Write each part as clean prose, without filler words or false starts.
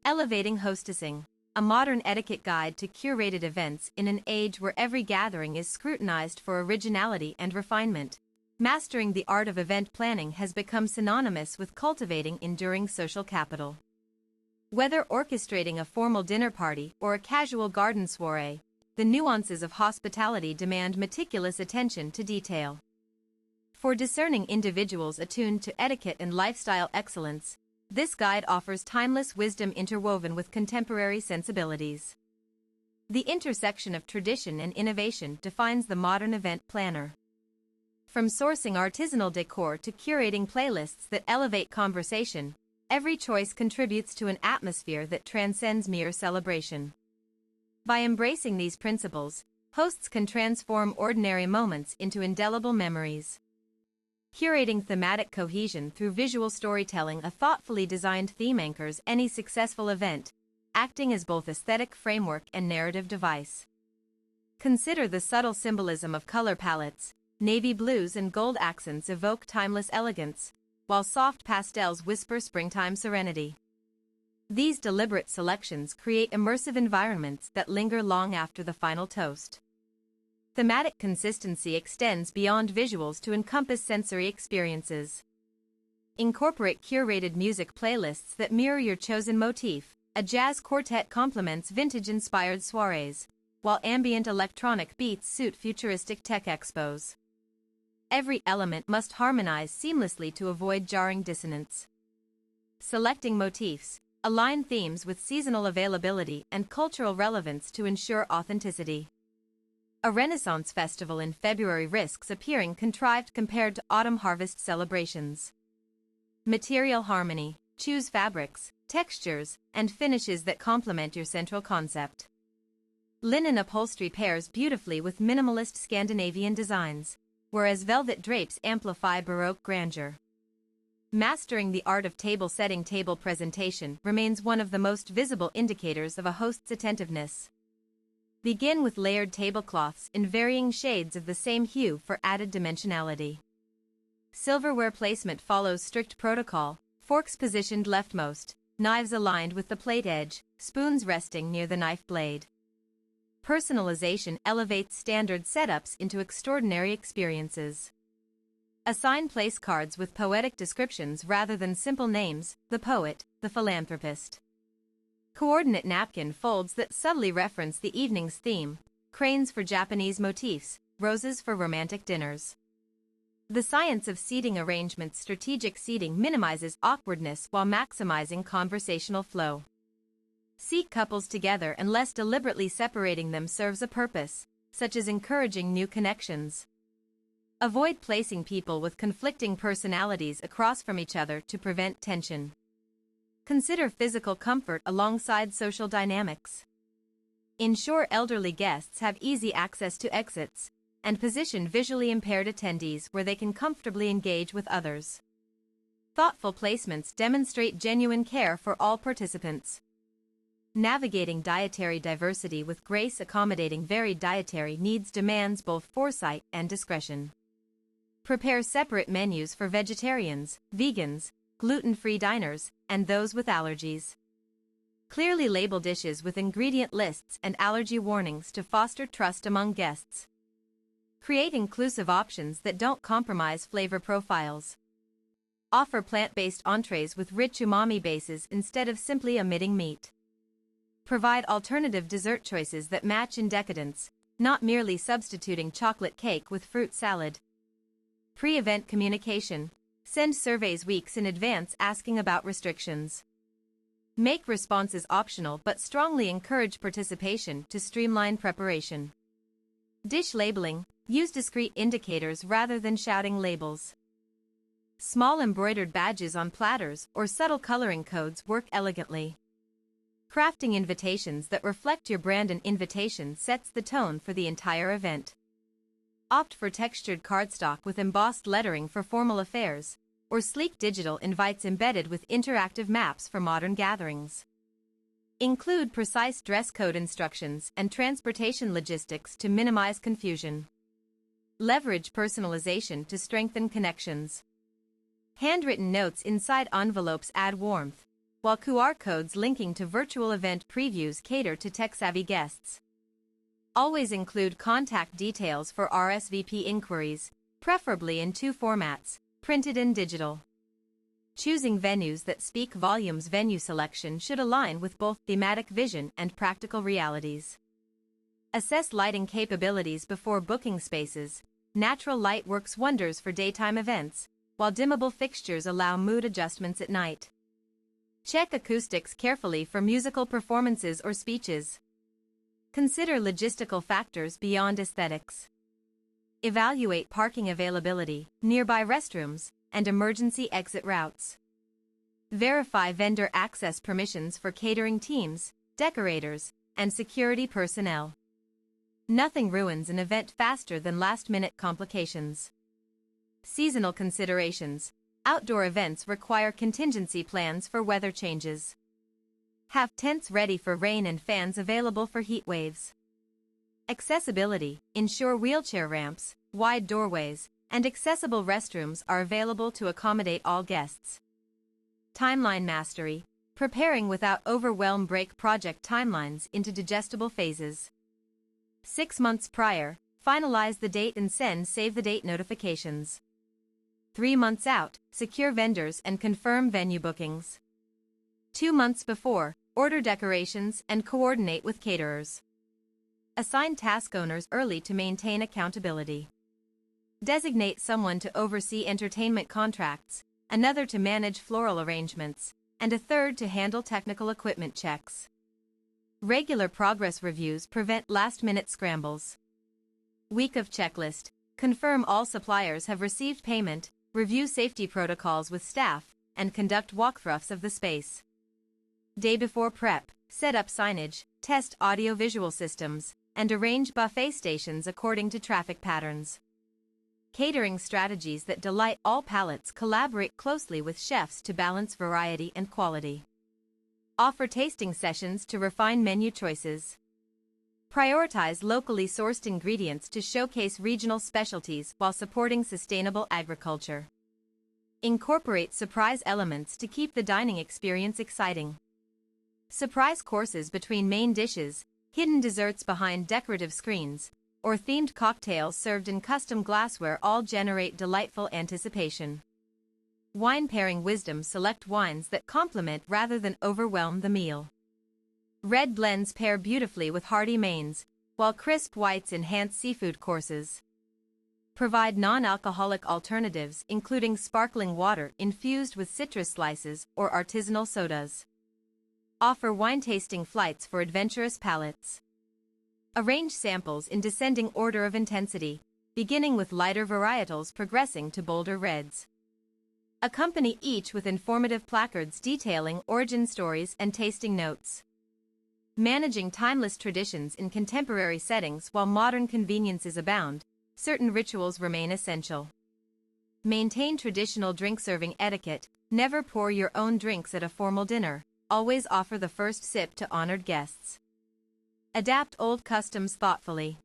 Elevating Hostessing, a modern etiquette guide to curated events in an age where every gathering is scrutinized for originality and refinement. Mastering the art of event planning has become synonymous with cultivating enduring social capital. Whether orchestrating a formal dinner party or a casual garden soiree, the nuances of hospitality demand meticulous attention to detail. For discerning individuals attuned to etiquette and lifestyle excellence, this guide offers timeless wisdom interwoven with contemporary sensibilities. The intersection of tradition and innovation defines the modern event planner. From sourcing artisanal decor to curating playlists that elevate conversation, every choice contributes to an atmosphere that transcends mere celebration. By embracing these principles, hosts can transform ordinary moments into indelible memories. Curating thematic cohesion through visual storytelling, a thoughtfully designed theme anchors any successful event, acting as both aesthetic framework and narrative device. Consider the subtle symbolism of color palettes. Navy blues and gold accents evoke timeless elegance, while soft pastels whisper springtime serenity. These deliberate selections create immersive environments that linger long after the final toast. Thematic consistency extends beyond visuals to encompass sensory experiences. Incorporate curated music playlists that mirror your chosen motif. A jazz quartet complements vintage-inspired soirees, while ambient electronic beats suit futuristic tech expos. Every element must harmonize seamlessly to avoid jarring dissonance. Selecting motifs, align themes with seasonal availability and cultural relevance to ensure authenticity. A Renaissance festival in February risks appearing contrived compared to autumn harvest celebrations. Material harmony. Choose fabrics, textures, and finishes that complement your central concept. Linen upholstery pairs beautifully with minimalist Scandinavian designs, whereas velvet drapes amplify Baroque grandeur. Mastering the art of table setting. Table presentation remains one of the most visible indicators of a host's attentiveness. Begin with layered tablecloths in varying shades of the same hue for added dimensionality. Silverware placement follows strict protocol, forks positioned leftmost, knives aligned with the plate edge, spoons resting near the knife blade. Personalization elevates standard setups into extraordinary experiences. Assign place cards with poetic descriptions rather than simple names: the poet, the philanthropist. Coordinate napkin folds that subtly reference the evening's theme: cranes for Japanese motifs, roses for romantic dinners. The science of seating arrangements. Strategic seating minimizes awkwardness while maximizing conversational flow. Seat couples together and less deliberately separating them serves a purpose, such as encouraging new connections. Avoid placing people with conflicting personalities across from each other to prevent tension. Consider physical comfort alongside social dynamics. Ensure elderly guests have easy access to exits, and position visually impaired attendees where they can comfortably engage with others. Thoughtful placements demonstrate genuine care for all participants. Navigating dietary diversity with grace. Accommodating varied dietary needs demands both foresight and discretion. Prepare separate menus for vegetarians, vegans, gluten-free diners, and those with allergies. Clearly label dishes with ingredient lists and allergy warnings to foster trust among guests. Create inclusive options that don't compromise flavor profiles. Offer plant-based entrees with rich umami bases instead of simply omitting meat. Provide alternative dessert choices that match in decadence, not merely substituting chocolate cake with fruit salad. Pre-event communication. Send surveys weeks in advance asking about restrictions. Make responses optional but strongly encourage participation to streamline preparation. Dish labeling. Use discrete indicators rather than shouting labels. Small embroidered badges on platters or subtle coloring codes work elegantly. Crafting invitations that reflect your brand. An invitation sets the tone for the entire event. Opt for textured cardstock with embossed lettering for formal affairs, or sleek digital invites embedded with interactive maps for modern gatherings. Include precise dress code instructions and transportation logistics to minimize confusion. Leverage personalization to strengthen connections. Handwritten notes inside envelopes add warmth, while QR codes linking to virtual event previews cater to tech-savvy guests. Always include contact details for RSVP inquiries, preferably in two formats, printed and digital. Choosing venues that speak volumes. Venue selection should align with both thematic vision and practical realities. Assess lighting capabilities before booking spaces. Natural light works wonders for daytime events, while dimmable fixtures allow mood adjustments at night. Check acoustics carefully for musical performances or speeches. Consider logistical factors beyond aesthetics. Evaluate parking availability, nearby restrooms, and emergency exit routes. Verify vendor access permissions for catering teams, decorators, and security personnel. Nothing ruins an event faster than last-minute complications. Seasonal considerations. Outdoor events require contingency plans for weather changes. Have tents ready for rain and fans available for heat waves. Accessibility. Ensure wheelchair ramps, wide doorways, and accessible restrooms are available to accommodate all guests. Timeline mastery. Preparing without overwhelm. Break project timelines into digestible phases. 6 months prior, finalize the date and send save-the-date notifications. 3 months out, secure vendors and confirm venue bookings. 2 months before, order decorations and coordinate with caterers. Assign task owners early to maintain accountability. Designate someone to oversee entertainment contracts, another to manage floral arrangements, and a third to handle technical equipment checks. Regular progress reviews prevent last-minute scrambles. Week of checklist. Confirm all suppliers have received payment, review safety protocols with staff, and conduct walkthroughs of the space. Day before prep. Set up signage, test audio-visual systems, and arrange buffet stations according to traffic patterns. Catering strategies that delight all palates. Collaborate closely with chefs to balance variety and quality. Offer tasting sessions to refine menu choices. Prioritize locally sourced ingredients to showcase regional specialties while supporting sustainable agriculture. Incorporate surprise elements to keep the dining experience exciting. Surprise courses between main dishes, hidden desserts behind decorative screens, or themed cocktails served in custom glassware all generate delightful anticipation. Wine pairing wisdom. Select wines that complement rather than overwhelm the meal. Red blends pair beautifully with hearty mains, while crisp whites enhance seafood courses. Provide non-alcoholic alternatives including sparkling water infused with citrus slices or artisanal sodas. Offer wine tasting flights for adventurous palates. Arrange samples in descending order of intensity, beginning with lighter varietals progressing to bolder reds. Accompany each with informative placards detailing origin stories and tasting notes. Managing timeless traditions in contemporary settings. While modern conveniences abound, certain rituals remain essential. Maintain traditional drink serving etiquette. Never pour your own drinks at a formal dinner. Always offer the first sip to honored guests. Adapt old customs thoughtfully.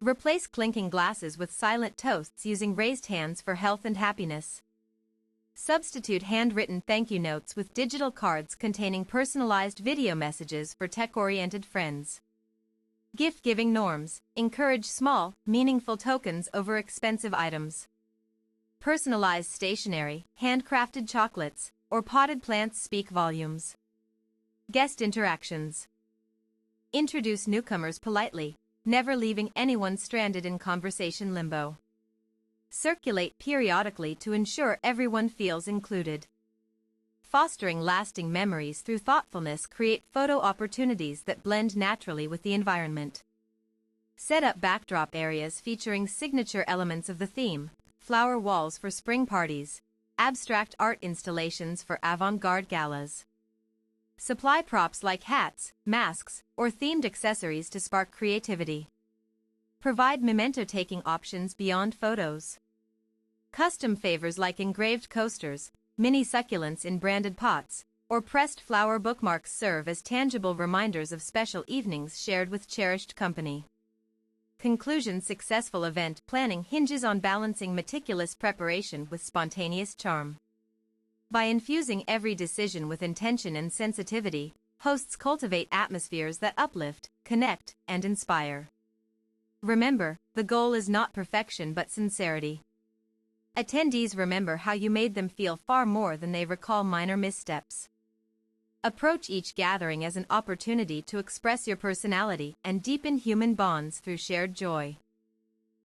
Replace clinking glasses with silent toasts using raised hands for health and happiness. Substitute handwritten thank you notes with digital cards containing personalized video messages for tech-oriented friends. Gift-giving norms. Encourage small, meaningful tokens over expensive items. Personalized stationery, handcrafted chocolates, or potted plants speak volumes. Guest interactions. Introduce newcomers politely, never leaving anyone stranded in conversation limbo. Circulate periodically to ensure everyone feels included. Fostering lasting memories through thoughtfulness. Create photo opportunities that blend naturally with the environment. Set up backdrop areas featuring signature elements of the theme, flower walls for spring parties, abstract art installations for avant-garde galas. Supply props like hats, masks, or themed accessories to spark creativity. Provide memento-taking options beyond photos. Custom favors like engraved coasters, mini succulents in branded pots, or pressed flower bookmarks serve as tangible reminders of special evenings shared with cherished company. Conclusion. Successful event planning hinges on balancing meticulous preparation with spontaneous charm. By infusing every decision with intention and sensitivity, hosts cultivate atmospheres that uplift, connect, and inspire. Remember, the goal is not perfection but sincerity. Attendees remember how you made them feel far more than they recall minor missteps. Approach each gathering as an opportunity to express your personality and deepen human bonds through shared joy.